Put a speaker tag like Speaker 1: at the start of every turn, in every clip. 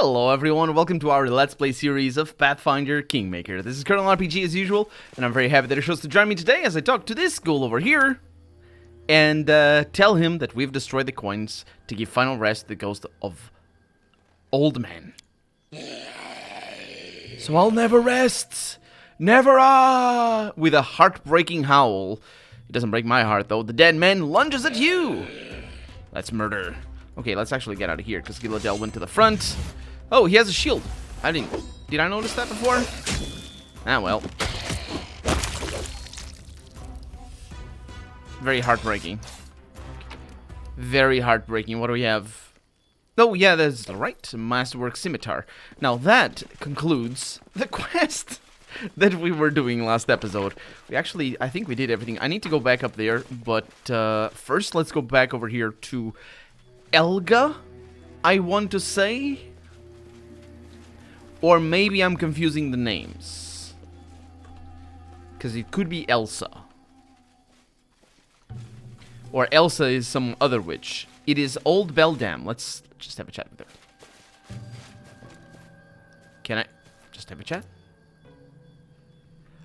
Speaker 1: Hello everyone, welcome to our Let's Play series of Pathfinder Kingmaker. This is Colonel RPG as usual, and I'm very happy that he chose to join me today as I talk to this ghoul over here and tell him that we've destroyed the coins to give final rest to the ghost of Old Man. So I'll never rest! Never With a heartbreaking howl. It doesn't break my heart though. The dead man lunges at you! That's murder. Okay, let's actually get out of here, because Giladel went to the front. Oh, he has a shield. Did I notice that before? Ah, well. Very heartbreaking. Very heartbreaking. What do we have? Oh, yeah, that's right. Masterwork Scimitar. Now, that concludes the quest that we were doing last episode. I think we did everything. I need to go back up there, but first, let's go back over here to Elga, I want to say. Or maybe I'm confusing the names. Because it could be Elsa. Or Elsa is some other witch. It is Old Beldam. Let's just have a chat with her. Can I just have a chat?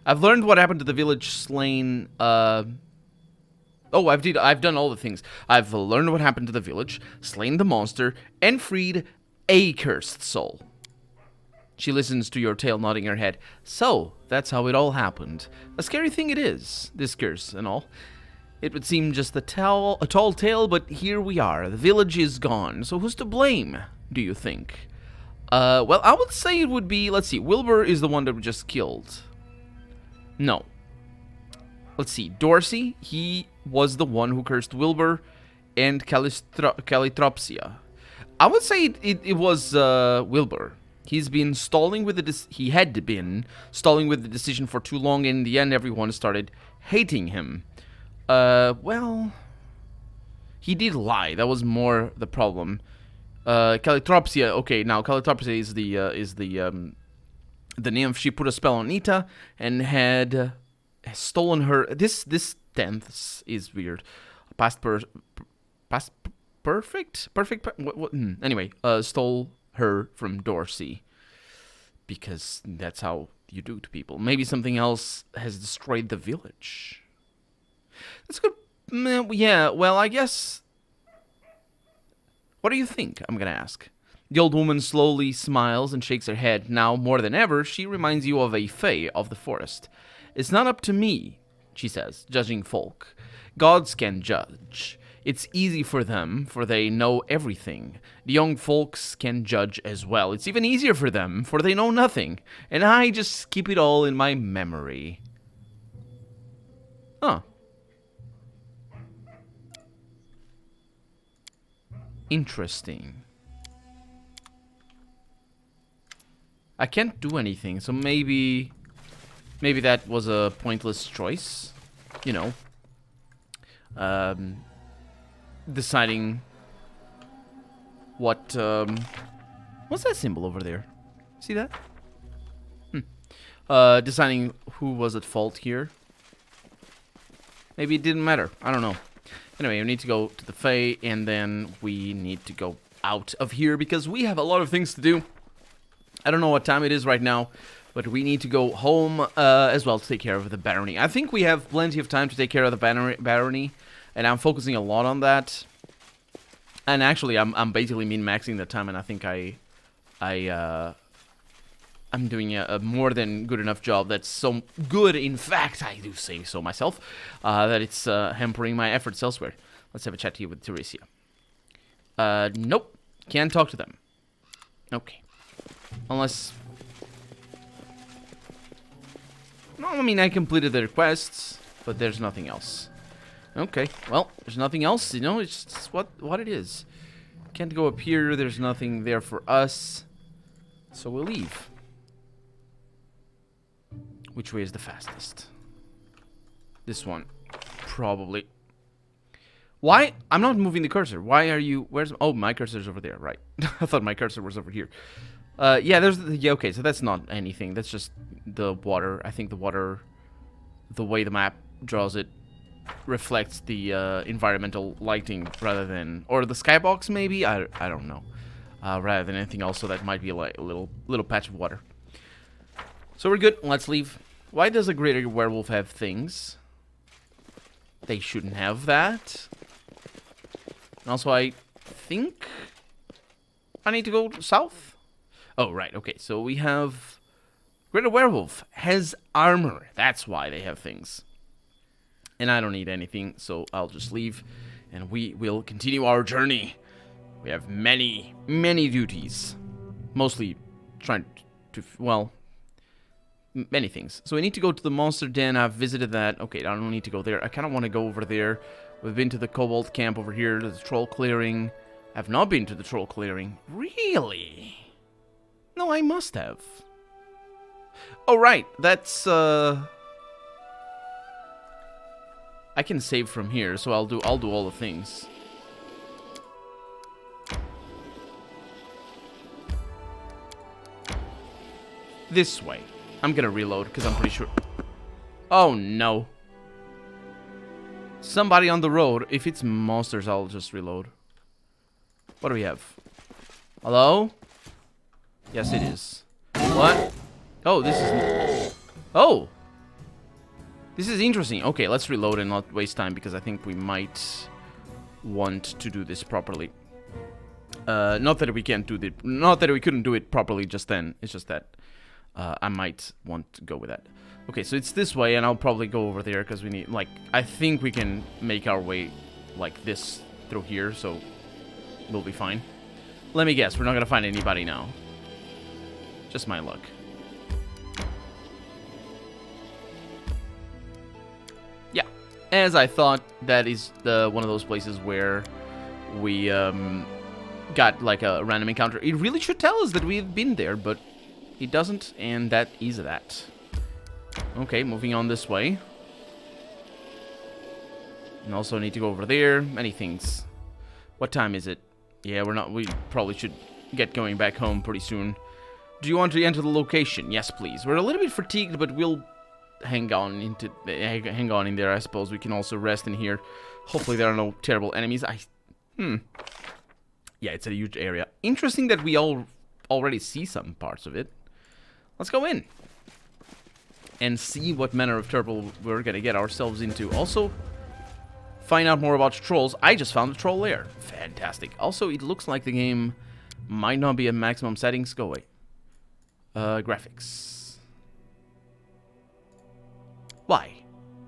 Speaker 1: I've learned what happened to the village slain, Oh, I've done all the things. I've learned what happened to the village, slain the monster, and freed a cursed soul. She listens to your tale, nodding her head. So, that's how it all happened. A scary thing it is, this curse and all. It would seem just a tall tale, but here we are. The village is gone, so who's to blame, do you think? Well, I would say it would be, let's see, Wilbur is the one that we just killed. No. Let's see, Dorsey, he was the one who cursed Wilbur and Calitropsia. I would say it was Wilbur. He's been stalling with he had been stalling with the decision for too long, and in the end everyone started hating him. Well, he did lie. That was more the problem. Calitropsia, okay, now Calitropsia is the nymph. She put a spell on Nita and had stolen her. This tense is weird. Perfect. Anyway, stole her from Dorsey because that's how you do to people. Maybe something else has destroyed the village. That's good. Yeah. Well, I guess. What do you think? I'm gonna ask. The old woman slowly smiles and shakes her head. Now, more than ever, she reminds you of a fae of the forest. It's not up to me, she says, judging folk. Gods can judge. It's easy for them, for they know everything. The young folks can judge as well. It's even easier for them, for they know nothing. And I just keep it all in my memory. Huh. Interesting. I can't do anything, so maybe that was a pointless choice, you know. Deciding what, what's that symbol over there? See that? Deciding who was at fault here. Maybe it didn't matter. I don't know. Anyway, we need to go to the Fae, and then we need to go out of here because we have a lot of things to do. I don't know what time it is right now, but we need to go home as well to take care of the barony. I think we have plenty of time to take care of the barony, and I'm focusing a lot on that. And actually, I'm basically min-maxing the time, and I think I'm doing a more than good enough job. That's so good, in fact, I do say so myself, that it's hampering my efforts elsewhere. Let's have a chat here with Teresia. Nope, can't talk to them. Okay. Unless... No, I mean, I completed the requests, but there's nothing else. Okay, well, there's nothing else, you know, it's just what it is. Can't go up here, there's nothing there for us, so we'll leave. Which way is the fastest? This one, probably. Why? I'm not moving the cursor. Why are you... Where's... Oh, my cursor's over there, right. I thought my cursor was over here. Yeah, there's... Yeah, okay, so that's not anything. That's just the water. I think the water... The way the map draws it reflects the environmental lighting rather than... Or the skybox, maybe? I don't know. rather than anything else, so that might be like a little patch of water. So we're good. Let's leave. Why does a greater werewolf have things? They shouldn't have that. And also, I think I need to go south. Oh, right. Okay, so we have... Greater werewolf has armor. That's why they have things. And I don't need anything, so I'll just leave. And we will continue our journey. We have many, many duties. Mostly trying to... Well... Many things. So we need to go to the monster den. I've visited that. Okay, I don't need to go there. I kind of want to go over there. We've been to the kobold camp over here, to the troll clearing. I've not been to the troll clearing. Really? No, I must have. Oh, right. That's, I can save from here, so I'll do all the things. This way. I'm gonna reload, because I'm pretty sure... Oh, no. Somebody on the road. If it's monsters, I'll just reload. What do we have? Hello? Yes, it is. What? Oh, this is... Oh! This is interesting. Okay, let's reload and not waste time, because I think we might want to do this properly. Not that we can't do it... Not that we couldn't do it properly just then. It's just that... I might want to go with that. Okay, so it's this way, and I'll probably go over there, because we need, like, I think we can make our way like this through here, so we'll be fine. Let me guess, we're not gonna find anybody now. Just my luck. Yeah, as I thought, that is one of those places where we got, like, a random encounter. It really should tell us that we've been there, but... It doesn't, and that is that. Okay, moving on this way. And also need to go over there. Many things. What time is it? Yeah, we probably should get going back home pretty soon. Do you want to enter the location? Yes, please. We're a little bit fatigued, but we'll hang on in there, I suppose. We can also rest in here. Hopefully there are no terrible enemies. Yeah, it's a huge area. Interesting that we already see some parts of it. Let's go in and see what manner of turtle we're gonna get ourselves into. Also, find out more about trolls. I just found a troll lair. Fantastic. Also, it looks like the game might not be at maximum settings. Go away. Graphics. Why?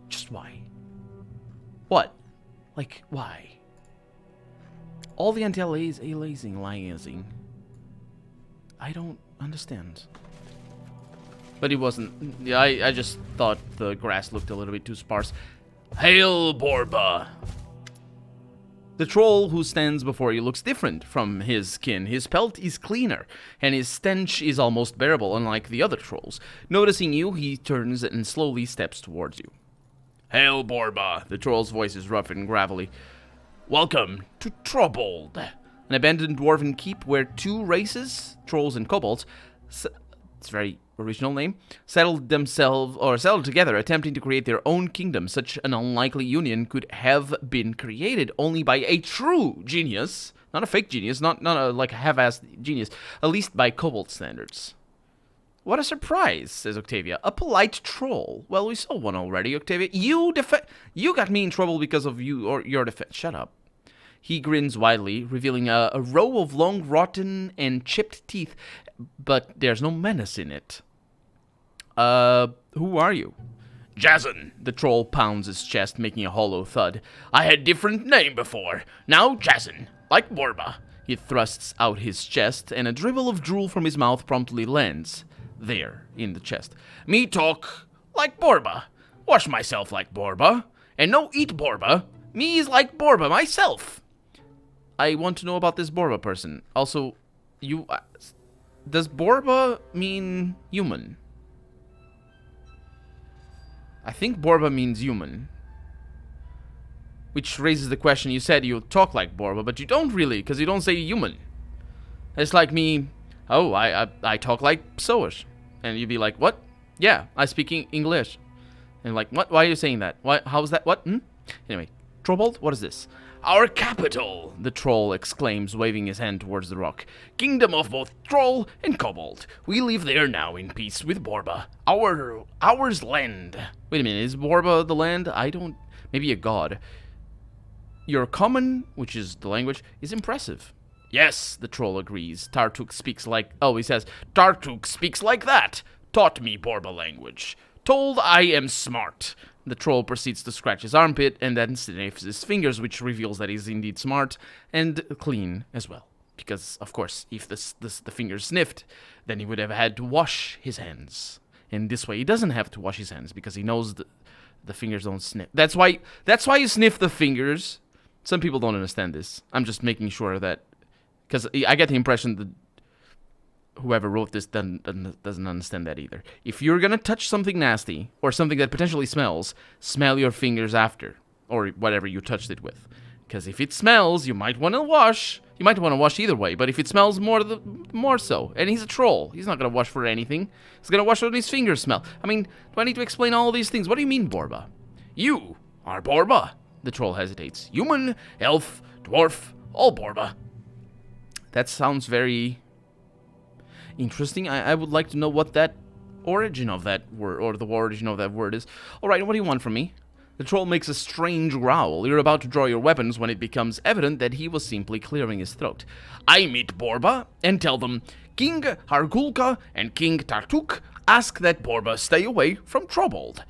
Speaker 1: Just why? What? Like, why? All the anti-aliasing. I don't understand. But it wasn't... Yeah, I just thought the grass looked a little bit too sparse. Hail, Borba! The troll who stands before you looks different from his kin. His pelt is cleaner, and his stench is almost bearable, unlike the other trolls. Noticing you, he turns and slowly steps towards you. Hail, Borba! The troll's voice is rough and gravelly. Welcome to Trobold, an abandoned dwarven keep where two races, trolls and kobolds, it's a very original name, settled together, attempting to create their own kingdom. Such an unlikely union could have been created only by a true genius, not a fake genius, not like a half-assed genius, at least by kobold standards. What a surprise, says Octavia. A polite troll. Well, we saw one already, Octavia. You got me in trouble because of you or your defense. Shut up. He grins widely, revealing a row of long, rotten, and chipped teeth, but there's no menace in it. Who are you? Jason. The troll pounds his chest, making a hollow thud. I had different name before. Now Jason, like Borba. He thrusts out his chest, and a dribble of drool from his mouth promptly lands there, in the chest. Me talk like Borba. Wash myself like Borba. And no eat Borba. Me is like Borba myself. I want to know about this Borba person. Also, does Borba mean human? I think Borba means human. Which raises the question, you said you talk like Borba, but you don't really, because you don't say human. It's like me, oh, I talk like Psoish. And you'd be like, what? Yeah, I speak English. And like, what? Why are you saying that? Why? How's that? What? Anyway, Trobold, what is this? Our capital, the troll exclaims, waving his hand towards the rock. Kingdom of both troll and kobold. We live there now in peace with Borba. Ours land. Wait a minute, is Borba the land? I don't... Maybe a god. Your common, which is the language, is impressive. Yes, the troll agrees. Tartuk speaks like... Oh, he says, Tartuk speaks like that. Taught me Borba language. Told I am smart. The troll proceeds to scratch his armpit and then sniffs his fingers, which reveals that he's indeed smart and clean as well. Because, of course, if the fingers sniffed, then he would have had to wash his hands. And this way, he doesn't have to wash his hands because he knows the fingers don't sniff. That's why you sniff the fingers. Some people don't understand this. I'm just making sure that... Because I get the impression that whoever wrote this doesn't understand that either. If you're going to touch something nasty, or something that potentially smells, smell your fingers after, or whatever you touched it with. Because if it smells, you might want to wash. You might want to wash either way, but if it smells more so. And he's a troll. He's not going to wash for anything. He's going to wash when his fingers smell. I mean, do I need to explain all these things? What do you mean, Borba? You are Borba. The troll hesitates. Human, elf, dwarf, all Borba. That sounds very... interesting. I would like to know what that origin of that word, or the origin of that word is. Alright, what do you want from me? The troll makes a strange growl. You're about to draw your weapons when it becomes evident that he was simply clearing his throat. I meet Borba and tell them, King Hargulka and King Tartuk ask that Borba stay away from Trobold.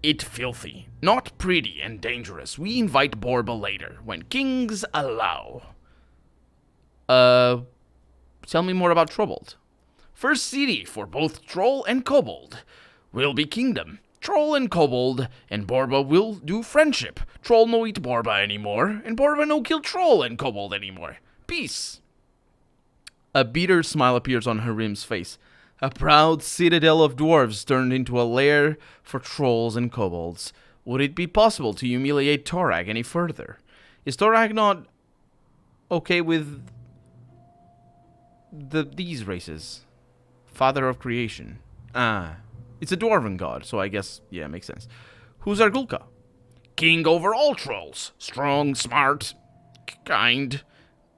Speaker 1: It filthy, not pretty and dangerous. We invite Borba later, when kings allow. Tell me more about Trobold. First city for both troll and kobold will be kingdom. Troll and kobold and Borba will do friendship. Troll no eat Borba anymore, and Borba no kill troll and kobold anymore. Peace. A bitter smile appears on Harim's face. A proud citadel of dwarves turned into a lair for trolls and kobolds. Would it be possible to humiliate Torag any further? Is Torag not okay with these races? Father of creation. Ah. It's a dwarven god, so I guess, yeah, makes sense. Who's Argulka? King over all trolls. Strong, smart, kind.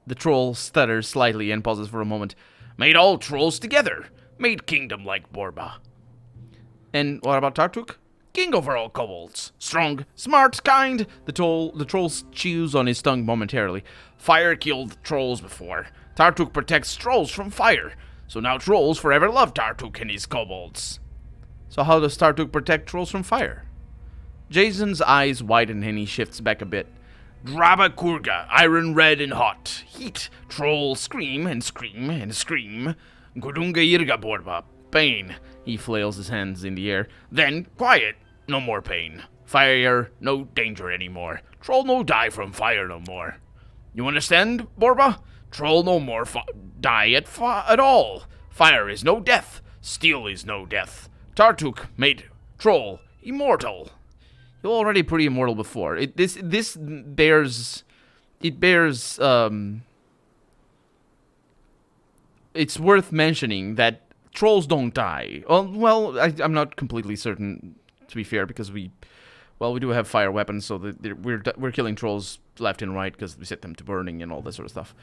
Speaker 1: The troll stutters slightly and pauses for a moment. Made all trolls together. Made kingdom like Borba. And what about Tartuk? King over all kobolds. Strong, smart, kind. The troll chews on his tongue momentarily. Fire killed trolls before. Tartuk protects trolls from fire. So now trolls forever love Tartuk and his kobolds. So how does Tartuk protect trolls from fire? Jason's eyes widen and he shifts back a bit. Draba Kurga, iron red and hot. Heat. Trolls scream and scream and scream. Gudunga Irga Borba. Pain. He flails his hands in the air. Then, quiet. No more pain. Fire, no danger anymore. Troll no die from fire no more. You understand, Borba? Troll no more die at all. Fire is no death. Steel is no death. Tartuk made troll immortal. You're already pretty immortal before. This bears. It's worth mentioning that trolls don't die. Well, I'm not completely certain, to be fair, because we do have fire weapons, so we're killing trolls left and right because we set them to burning and all that sort of stuff.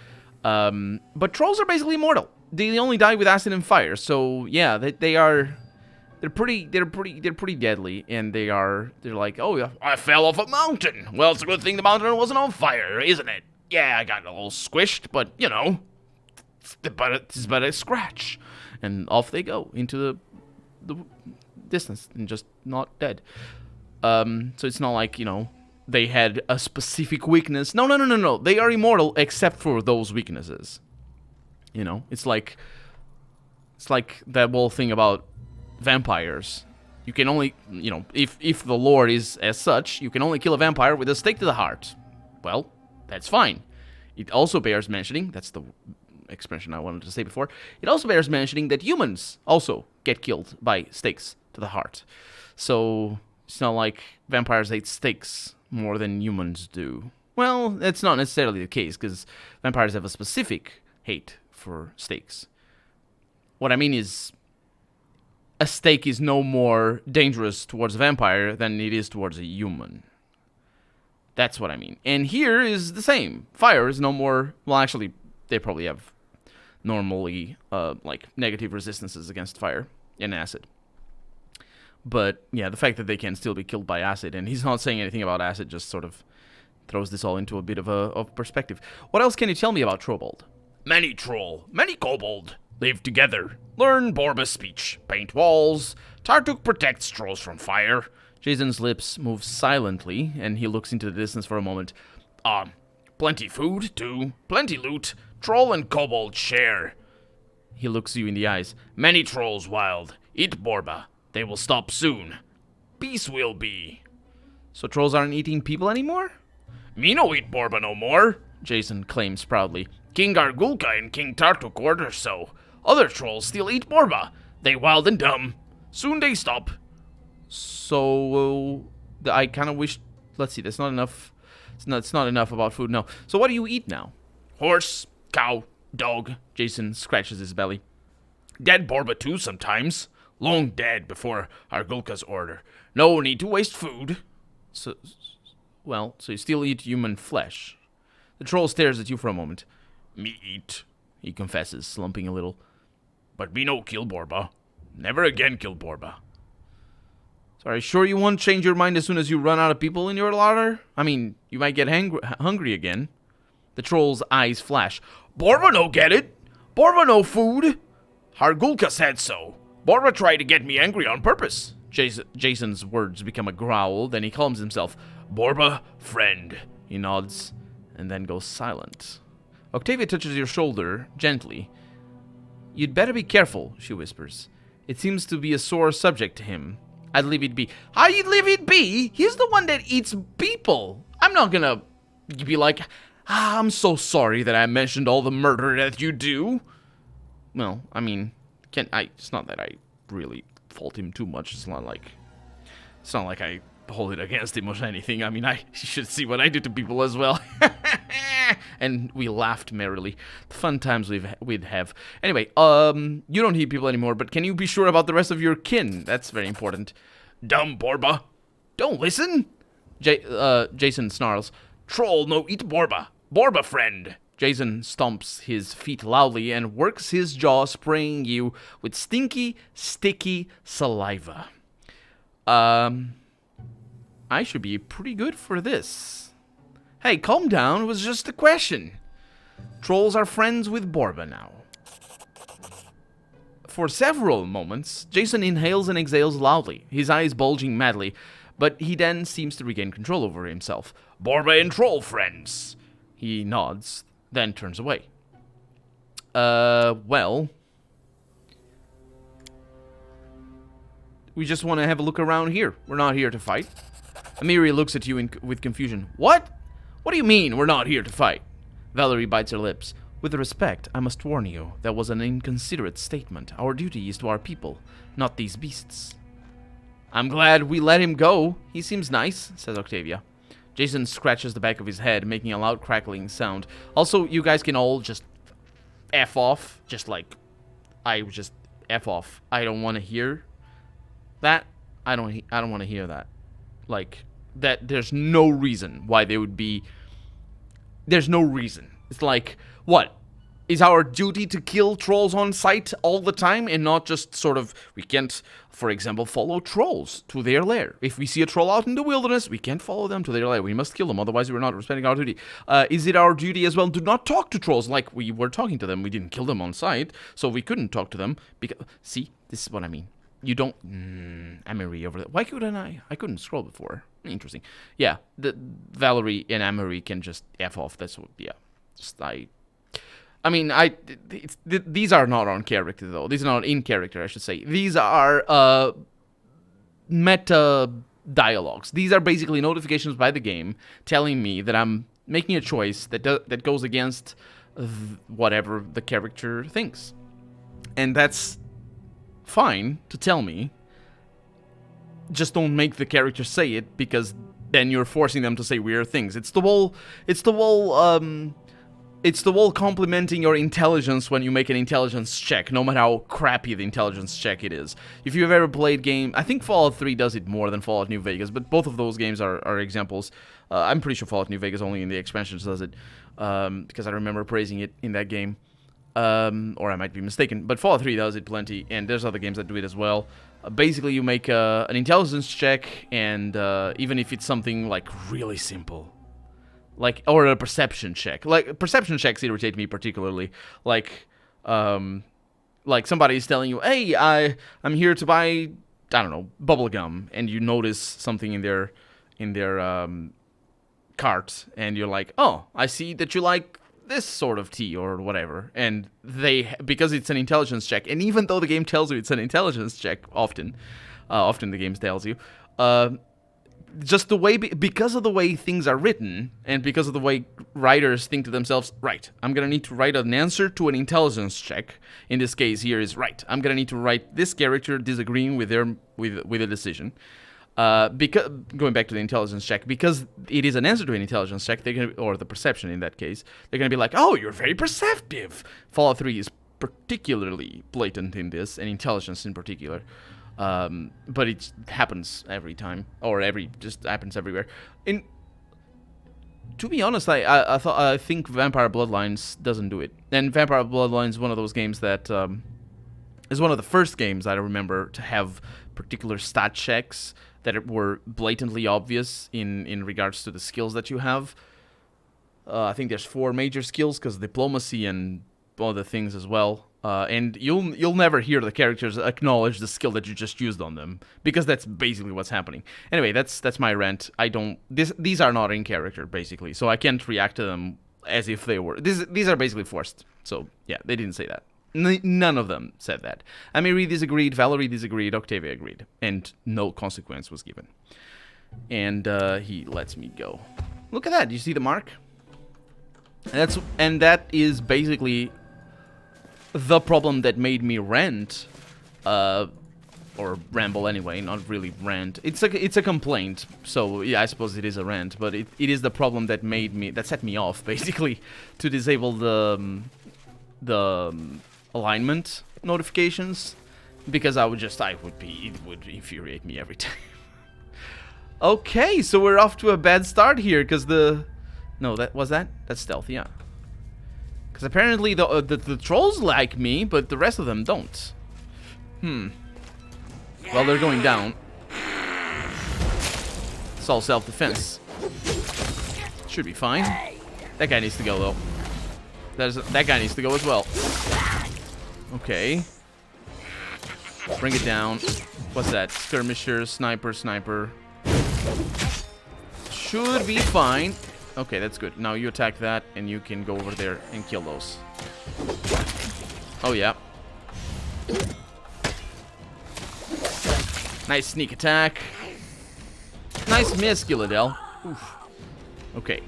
Speaker 1: But trolls are basically immortal. They only die with acid and fire. So yeah, they're pretty deadly, and they're like, oh yeah, I fell off a mountain. Well, it's a good thing the mountain wasn't on fire, isn't it? Yeah, I got a little squished, but you know, it's but a scratch, and off they go into the distance and just not dead. So it's not like, you know, they had a specific weakness. No. They are immortal except for those weaknesses. You know, it's like that whole thing about vampires. You can only, you know, if the lore is as such, you can only kill a vampire with a stake to the heart. Well, that's fine. It also bears mentioning, that's the expression I wanted to say before, it also bears mentioning that humans also get killed by stakes to the heart. So it's not like vampires hate stakes more than humans do. Well, that's not necessarily the case, because vampires have a specific hate for stakes. What I mean is, a stake is no more dangerous towards a vampire than it is towards a human. That's what I mean. And here is the same. Fire is no more... Well, actually, they probably have normally, like, negative resistances against fire and acid. But, yeah, the fact that they can still be killed by acid, and he's not saying anything about acid, just sort of throws this all into a bit of perspective. What else can you tell me about Trobold?
Speaker 2: Many troll, many kobold, live together. Learn Borba's speech. Paint walls. Tartuk protects trolls from fire.
Speaker 1: Jason's lips move silently, and he looks into the distance for a moment.
Speaker 2: Plenty food, too. Plenty loot. Troll and kobold share.
Speaker 1: He looks you in the eyes.
Speaker 2: Many trolls wild. Eat Borba. They will stop soon. Peace will be.
Speaker 1: So trolls aren't eating people anymore?
Speaker 2: Me no eat Borba no more, Jason claims proudly. King Argulka and King Tartuk order so. Other trolls still eat Borba. They wild and dumb. Soon they stop.
Speaker 1: So, I kind of wish... Let's see, that's not enough. It's not enough about food, no. So what do you eat now?
Speaker 2: Horse, cow, dog.
Speaker 1: Jason scratches his belly.
Speaker 2: Dead Borba too sometimes. Long dead before Argulka's order. No need to waste food.
Speaker 1: So you still eat human flesh. The troll stares at you for a moment.
Speaker 2: Me eat,
Speaker 1: he confesses, slumping a little.
Speaker 2: But me no kill Borba. Never again kill Borba.
Speaker 1: So are you sure you won't change your mind as soon as you run out of people in your larder? I mean, you might get hungry again. The troll's eyes flash.
Speaker 2: Borba no get it. Borba no food. Argulka said so. Borba tried to get me angry on purpose.
Speaker 1: Jason's words become a growl, then he calms himself.
Speaker 2: Borba, friend.
Speaker 1: He nods, and then goes silent. Octavia touches your shoulder, gently. You'd better be careful, she whispers. It seems to be a sore subject to him. I'd leave it be.
Speaker 2: How you leave it be? He's the one that eats people. I'm not gonna be like, I'm so sorry that I mentioned all the murder that you do.
Speaker 1: Well, I mean, it's not that I really fault him too much. It's not like I hold it against him or anything. I mean, you should see what I do to people as well. And we laughed merrily. The fun times we'd have. Anyway, you don't eat people anymore, but can you be sure about the rest of your kin? That's very important.
Speaker 2: Dumb Borba. Don't listen.
Speaker 1: Jason snarls.
Speaker 2: Troll no eat Borba. Borba friend.
Speaker 1: Jason stomps his feet loudly and works his jaw, spraying you with stinky, sticky saliva. I should be pretty good for this. Hey, calm down. It was just a question. Trolls are friends with Borba now. For several moments, Jason inhales and exhales loudly, his eyes bulging madly, but he then seems to regain control over himself.
Speaker 2: Borba and troll friends.
Speaker 1: He nods, then turns away. Well... We just want to have a look around here. We're not here to fight. Amiri looks at you with confusion. What? What do you mean we're not here to fight? Valerie bites her lips. With respect, I must warn you, that was an inconsiderate statement. Our duty is to our people, not these beasts. I'm glad we let him go. He seems nice, says Octavia. Jason scratches the back of his head, making a loud crackling sound. Also, you guys can all just F off. Just like, just F off. I don't want to hear that. I don't want to hear that. Like, that there's no reason why they would be... There's no reason. It's like, what? Is our duty to kill trolls on sight all the time and not just sort of... We can't, for example, follow trolls to their lair. If we see a troll out in the wilderness, we can't follow them to their lair. We must kill them, otherwise we're not respecting our duty. Is it our duty as well to not talk to trolls like we were talking to them? We didn't kill them on sight, so we couldn't talk to them. Because, see, this is what I mean. You don't... Amory over there. Why couldn't I? I couldn't scroll before. Interesting. Yeah, the Valerie and Amory can just F off. That's what... Yeah. Just, these are not on character, though. These are not in character, I should say. These are, meta dialogues. These are basically notifications by the game telling me that I'm making a choice that goes against whatever the character thinks. And that's fine to tell me. Just don't make the character say it, because then you're forcing them to say weird things. It's the whole it's the wall complementing your intelligence when you make an intelligence check, no matter how crappy the intelligence check it is. If you've ever played game, I think Fallout 3 does it more than Fallout New Vegas, but both of those games are examples. I'm pretty sure Fallout New Vegas only in the expansions does it, because I remember praising it in that game. Or I might be mistaken, but Fallout 3 does it plenty, and there's other games that do it as well. Basically, you make an intelligence check, and even if it's something like really simple, like, or a perception check. Like, perception checks irritate me particularly. Like somebody's telling you, hey, I'm here to buy, I don't know, bubble gum, and you notice something in their cart, and you're like, oh, I see that you like this sort of tea or whatever, and because it's an intelligence check, and even though the game tells you it's an intelligence check, often the game tells you, just the way, because of the way things are written, and because of the way writers think to themselves, right, I'm gonna need to write an answer to an intelligence check. In this case here is, right, I'm gonna need to write this character disagreeing with a decision. Because going back to the intelligence check, because it is an answer to an intelligence check, they're gonna, or the perception in that case, they're gonna be like, oh, you're very perceptive. Fallout 3 is particularly blatant in this, and intelligence in particular. But it happens every time, or just happens everywhere. To be honest, I think Vampire Bloodlines doesn't do it, and Vampire Bloodlines is one of those games that is one of the first games that I remember to have particular stat checks that were blatantly obvious in regards to the skills that you have. I think there's 4 major skills, because diplomacy and other things as well. And you'll never hear the characters acknowledge the skill that you just used on them, because that's basically what's happening. Anyway, that's my rant. These are not in character, basically, so I can't react to them as if they were. These are basically forced. So yeah, they didn't say that. None of them said that. Amiri disagreed, Valerie disagreed, Octavia agreed, and no consequence was given. And he lets me go. Look at that! Do you see the mark? And that is basically the problem that made me rant, or ramble anyway, not really rant. It's a complaint, so yeah, I suppose it is a rant, but it is the problem that set me off, basically, to disable the alignment notifications, because it would infuriate me every time. Okay, so we're off to a bad start here, because that's stealth, yeah. Because apparently the trolls like me, but the rest of them don't. Well, they're going down. It's all self-defense. Should be fine. That guy needs to go, though. That guy needs to go as well. Okay. Bring it down. What's that? Skirmisher, sniper. Should be fine. Okay, that's good. Now you attack that, and you can go over there and kill those. Oh, yeah. Nice sneak attack. Nice miss, Gilladell. Oof. Okay.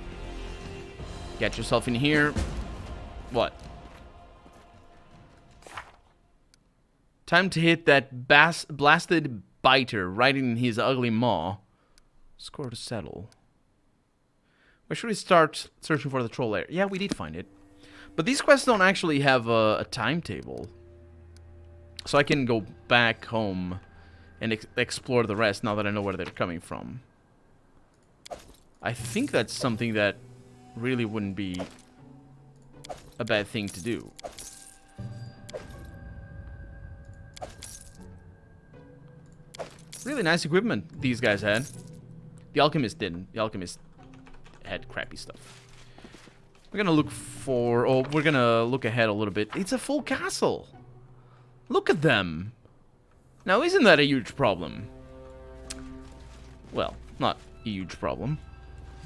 Speaker 1: Get yourself in here. What? Time to hit that blasted biter right in his ugly maw. Score to settle. Where should we start searching for the troll lair? Yeah, we did find it. But these quests don't actually have a timetable. So I can go back home and explore the rest now that I know where they're coming from. I think that's something that really wouldn't be a bad thing to do. Really nice equipment these guys had. The Alchemist didn't. The Alchemist had crappy stuff. We're gonna look ahead a little bit. It's a full castle. Look at them. Now, isn't that a huge problem? Well, not a huge problem,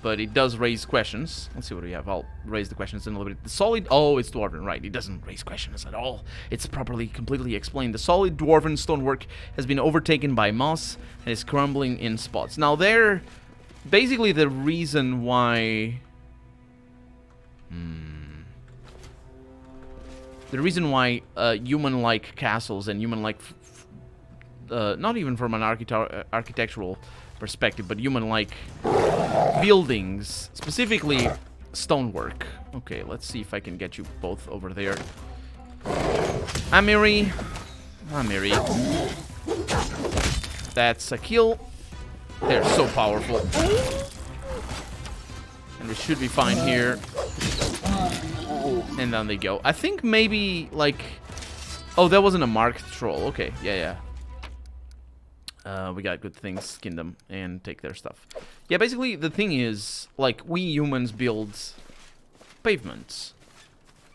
Speaker 1: but it does raise questions. Let's see what we have. I'll raise the questions in a little bit. The solid... Oh, it's Dwarven, right. It doesn't raise questions at all. It's completely explained. The solid Dwarven stonework has been overtaken by moss and is crumbling in spots. Now, they're basically the reason why... The reason why human-like castles and human-like... not even from an architectural perspective, but human-like buildings, specifically stonework. Okay, let's see if I can get you both over there. Amiri. Amiri. That's a kill. They're so powerful. And we should be fine here. And down they go. I think maybe, like... Oh, that wasn't a marked troll. Okay, yeah. We got good things, skin them, and take their stuff. Yeah, basically, the thing is, like, we humans build pavements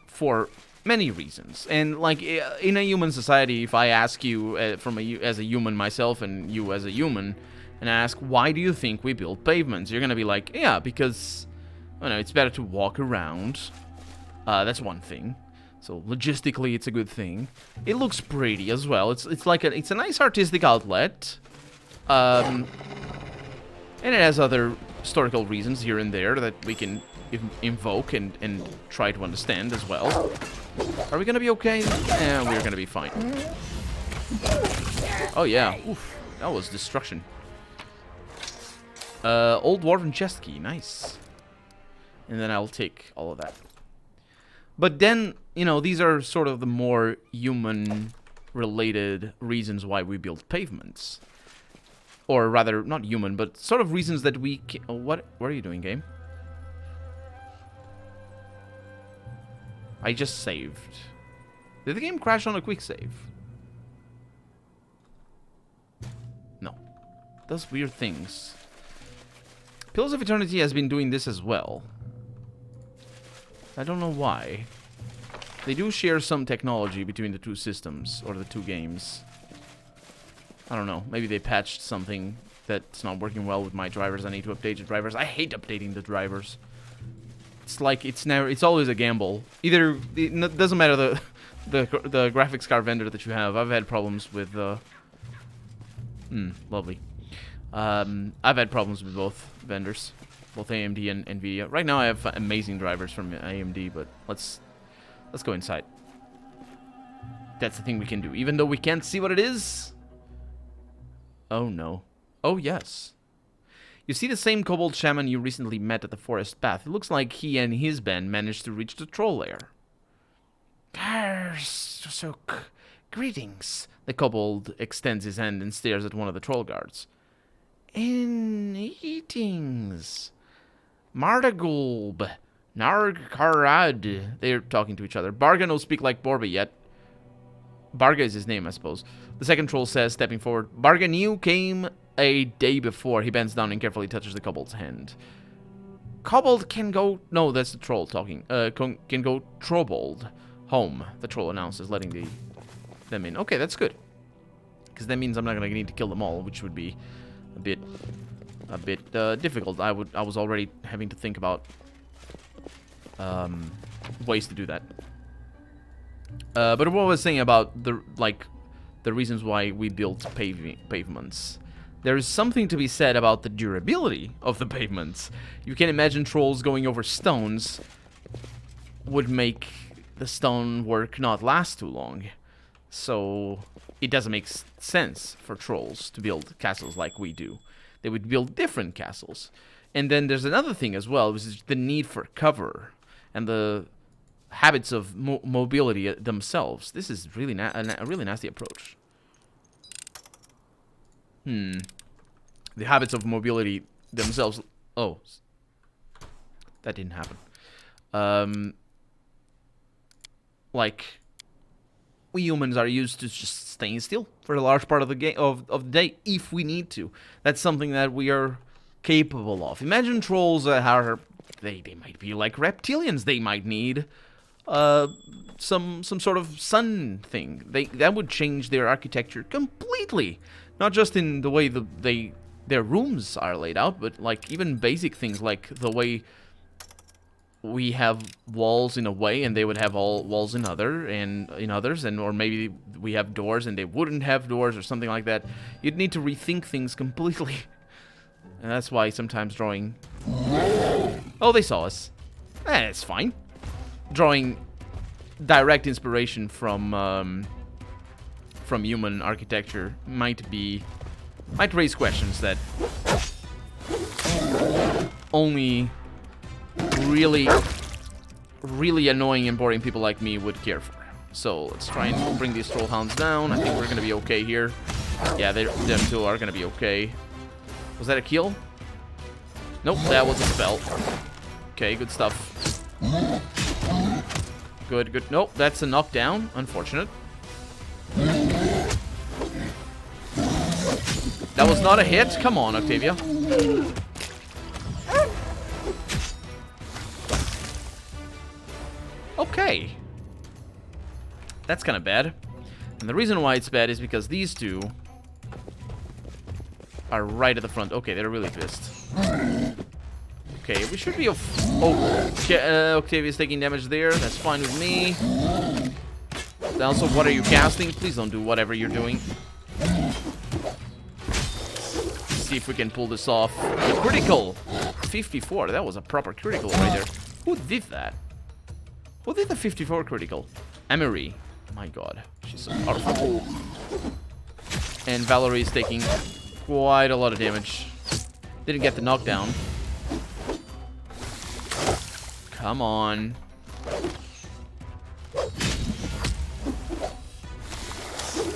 Speaker 1: for many reasons. And, like, in a human society, if I ask you, as a human myself and you as a human, and I ask, why do you think we build pavements? You're gonna be like, yeah, because, I don't know, it's better to walk around. That's one thing. So logistically, it's a good thing. It looks pretty as well. It's like it's a nice artistic outlet, and it has other historical reasons here and there that we can invoke and try to understand as well. Are we gonna be okay? Yeah, we're gonna be fine. Oh yeah, oof, that was destruction. Old dwarven chest key, nice. And then I'll take all of that. But then, you know, these are sort of the more human-related reasons why we build pavements. Or rather, not human, but sort of reasons that we can... Oh, what are you doing, game? I just saved. Did the game crash on a quick save? No. It does weird things. Pillars of Eternity has been doing this as well. I don't know why. They do share some technology between the two systems, or the two games. I don't know. Maybe they patched something that's not working well with my drivers. I need to update the drivers. I hate updating the drivers. It's like, it's always a gamble. Either, it doesn't matter the graphics card vendor that you have. I've had problems with, lovely. I've had problems with both vendors. Both AMD and NVIDIA. Right now I have amazing drivers from AMD, but let's go inside. That's the thing we can do. Even though we can't see what it is. Oh no. Oh yes. You see the same kobold shaman you recently met at the forest path. It looks like he and his band managed to reach the troll lair. Greetings. The kobold extends his hand and stares at one of the troll guards. Eatings. Mardagulb, Nargarad. They're talking to each other. Barga no speak like Borba yet. Barga is his name, I suppose. The second troll says, stepping forward, Barga knew came a day before. He bends down and carefully touches the kobold's hand. Kobold can go... No, that's the troll talking. Can go Trobold home, the troll announces, letting them in. Okay, that's good. Because that means I'm not going to need to kill them all, which would be a bit difficult. I was already having to think about ways to do that. But what I was saying about the reasons why we built pavements. There is something to be said about the durability of the pavements. You can imagine trolls going over stones would make the stonework not last too long. So it doesn't make sense for trolls to build castles like we do. They would build different castles. And then there's another thing as well, which is the need for cover and the habits of mobility themselves. This is really a really nasty approach. The habits of mobility themselves... Oh. That didn't happen. Like... We humans are used to just staying still for a large part of the game of the day, if we need to. That's something that we are capable of. Imagine trolls are they might be like reptilians. They might need some sort of sun thing. That would change their architecture completely. Not just in the way their rooms are laid out, but like even basic things like the way we have walls in a way, and they would have all walls in others, or maybe we have doors and they wouldn't have doors or something like that. You'd need to rethink things completely. And that's why sometimes drawing... Oh, they saw us. It's fine. Drawing direct inspiration from human architecture might raise questions that only really really annoying and boring people like me would care for. So let's try and bring these trollhounds down. I think we're gonna be okay here. Yeah, them two are gonna be okay. Was that a kill? Nope, that was a spell. Okay, good stuff. Good, good. Nope, that's a knockdown. Unfortunate. That was not a hit. Come on, Octavia. Okay. That's kind of bad. And the reason why it's bad is because these two are right at the front. Okay, they're really pissed. Okay, we should be... Octavia's taking damage there. That's fine with me. Also, what are you casting? Please don't do whatever you're doing. See if we can pull this off. A critical! 54. That was a proper critical right there. Who did that? Who did the 54 critical? Emery. My god. She's so powerful. And Valerie is taking quite a lot of damage. Didn't get the knockdown. Come on.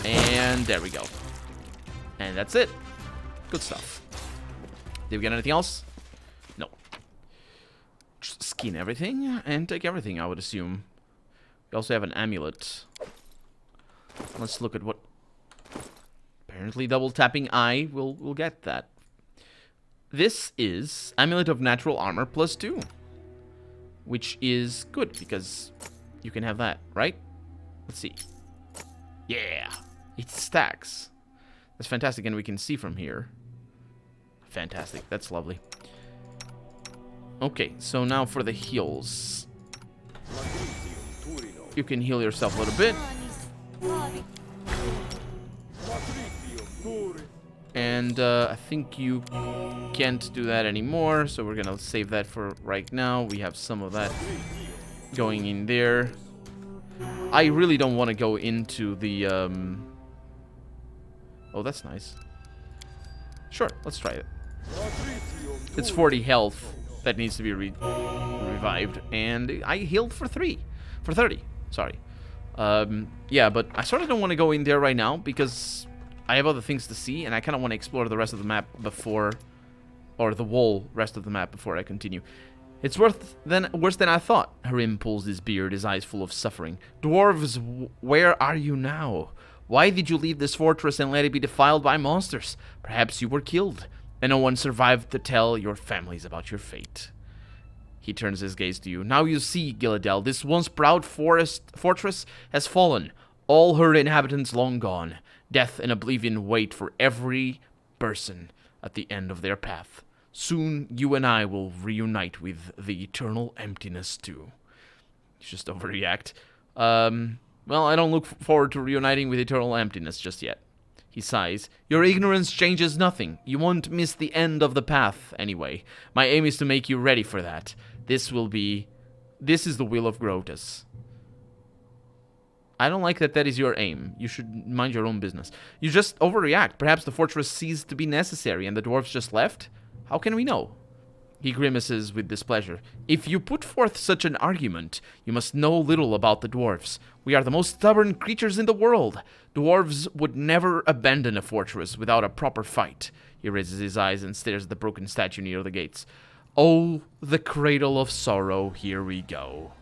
Speaker 1: And there we go. And that's it. Good stuff. Did we get anything else? No. Just skin everything and take everything, I would assume. We also have an amulet. Let's look at what... Apparently double tapping I will get that. This is Amulet of Natural Armor +2. Which is good, because you can have that, right? Let's see. Yeah! It stacks. That's fantastic, and we can see from here. Fantastic, that's lovely. Okay, so now for the heals. You can heal yourself a little bit. And I think you can't do that anymore, so we're gonna save that for right now. We have some of that going in there. I really don't want to go into the... Oh, that's nice. Sure, let's try it. It's 40 health that needs to be revived, and I healed for 30. Sorry. Yeah, but I sort of don't want to go in there right now because I have other things to see, and I kind of want to explore the rest of the map before, or the whole rest of the map before I continue. It's worse than I thought. Harim pulls his beard, his eyes full of suffering. Dwarves, where are you now? Why did you leave this fortress and let it be defiled by monsters? Perhaps you were killed, and no one survived to tell your families about your fate. He turns his gaze to you. Now you see, Gilladel, this once proud fortress has fallen. All her inhabitants long gone. Death and oblivion wait for every person at the end of their path. Soon you and I will reunite with the eternal emptiness too. You just overreact. Well, I don't look forward to reuniting with eternal emptiness just yet. He sighs. Your ignorance changes nothing. You won't miss the end of the path anyway. My aim is to make you ready for that. This is the will of Grotus. I don't like that is your aim. You should mind your own business. You just overreact. Perhaps the fortress ceased to be necessary and the dwarves just left? How can we know? He grimaces with displeasure. If you put forth such an argument, you must know little about the dwarves. We are the most stubborn creatures in the world. Dwarves would never abandon a fortress without a proper fight. He raises his eyes and stares at the broken statue near the gates. Oh, the cradle of sorrow, here we go.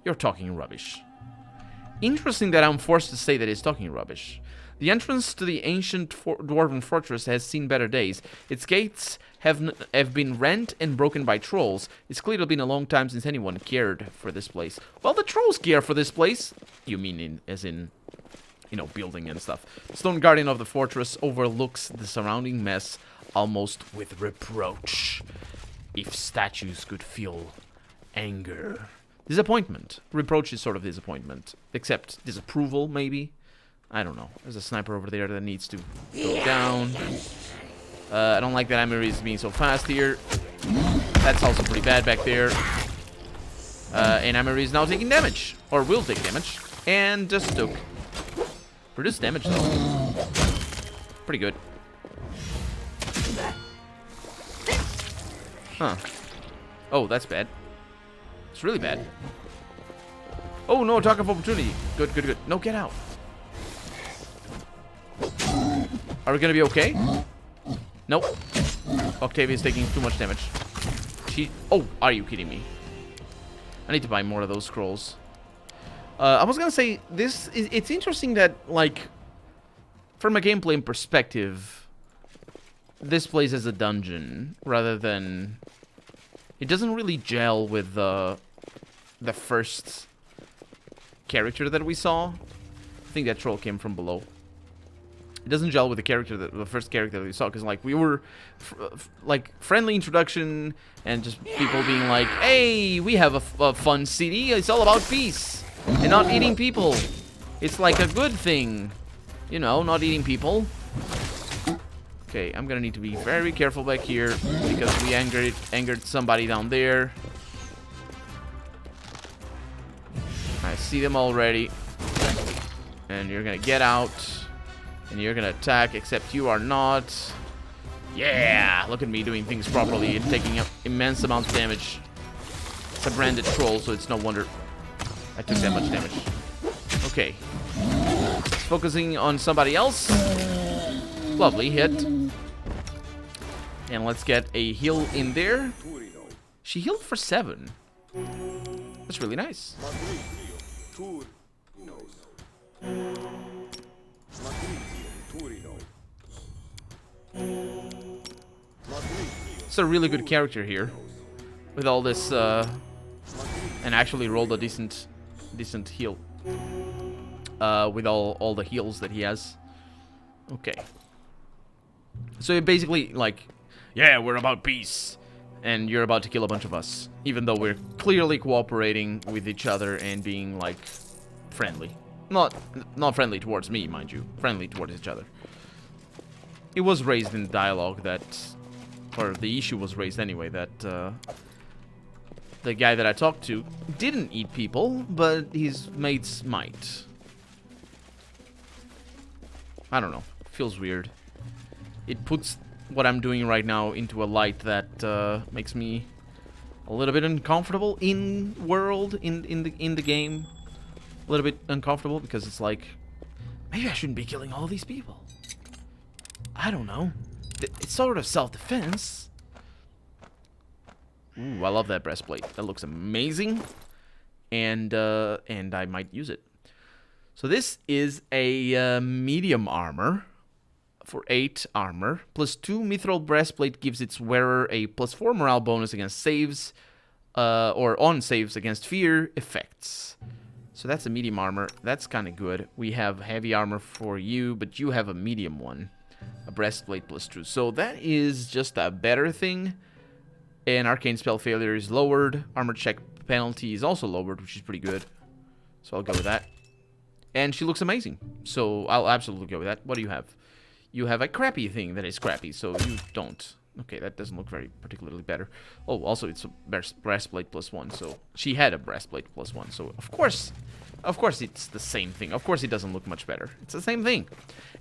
Speaker 1: You're talking rubbish. Interesting that I'm forced to say that he's talking rubbish. The entrance to the ancient dwarven fortress has seen better days. Its gates have been rent and broken by trolls. It's clearly been a long time since anyone cared for this place. Well, the trolls care for this place. You mean as in, you know, building and stuff. The stone guardian of the fortress overlooks the surrounding mess almost with reproach. If statues could feel anger. Disappointment. Reproach is sort of disappointment. Except disapproval, maybe. I don't know. There's a sniper over there that needs to go down. I don't like that Emery is being so fast here. That's also pretty bad back there. And Emery is now taking damage. Or will take damage. And just took. Reduced damage though. Pretty good. Huh. Oh, that's bad. It's really bad. Oh no, attack of opportunity. Good, good, good. No, get out. Are we gonna be okay? Nope. Octavia's taking too much damage. Oh, are you kidding me? I need to buy more of those scrolls. I was gonna say, it's interesting that, like, from a gameplay perspective, this plays as a dungeon rather than... It doesn't really gel with the first character that we saw. I think that troll came from below. It doesn't gel with the first character that we saw, because like we were like friendly introduction and just people being like, hey, we have a fun city, it's all about peace and not eating people. It's like a good thing, you know, not eating people. Okay, I'm gonna need to be very careful back here because we angered somebody down there. I see them already. And you're gonna get out. And you're gonna attack, except you are not. Yeah! Look at me doing things properly and taking up immense amounts of damage. It's a branded troll, so it's no wonder I took that much damage. Okay. Focusing on somebody else. Lovely hit. And let's get a heal in there. She healed for 7. That's really nice. It's a really good character here, with all this, and actually rolled a decent heal, with all the heals that he has. Okay. So you're basically like, yeah, we're about peace, and you're about to kill a bunch of us, even though we're clearly cooperating with each other and being like friendly. Not friendly towards me, mind you, friendly towards each other. It was raised in dialogue that, or the issue was raised anyway, that the guy that I talked to didn't eat people, but his mates might. I don't know. Feels weird. It puts what I'm doing right now into a light that makes me a little bit uncomfortable in the game. A little bit uncomfortable because it's like, maybe I shouldn't be killing all these people. I don't know. It's sort of self-defense. Ooh, I love that breastplate. That looks amazing. And I might use it. So this is a medium armor for 8 armor. Plus 2 mithril breastplate gives its wearer a plus 4 morale bonus against saves, or on saves against fear effects. So that's a medium armor. That's kind of good. We have heavy armor for you, but you have a medium one. A breastplate plus 2. So that is just a better thing. And arcane spell failure is lowered. Armor check penalty is also lowered, which is pretty good. So I'll go with that. And she looks amazing. So I'll absolutely go with that. What do you have? You have a crappy thing that is crappy, so you don't. Okay, that doesn't look very particularly better. Oh, also it's a breastplate plus 1, so she had a breastplate plus 1, so of course it's the same thing. Of course it doesn't look much better. It's the same thing.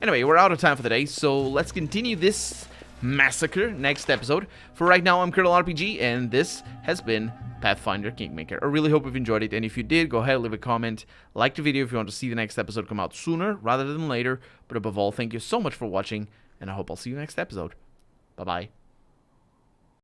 Speaker 1: Anyway, we're out of time for the day, so let's continue this massacre next episode. For right now, I'm Colonel RPG, and this has been Pathfinder Kingmaker. I really hope you've enjoyed it, and if you did, go ahead and leave a comment. Like the video if you want to see the next episode come out sooner rather than later. But above all, thank you so much for watching, and I hope I'll see you next episode. Bye-bye.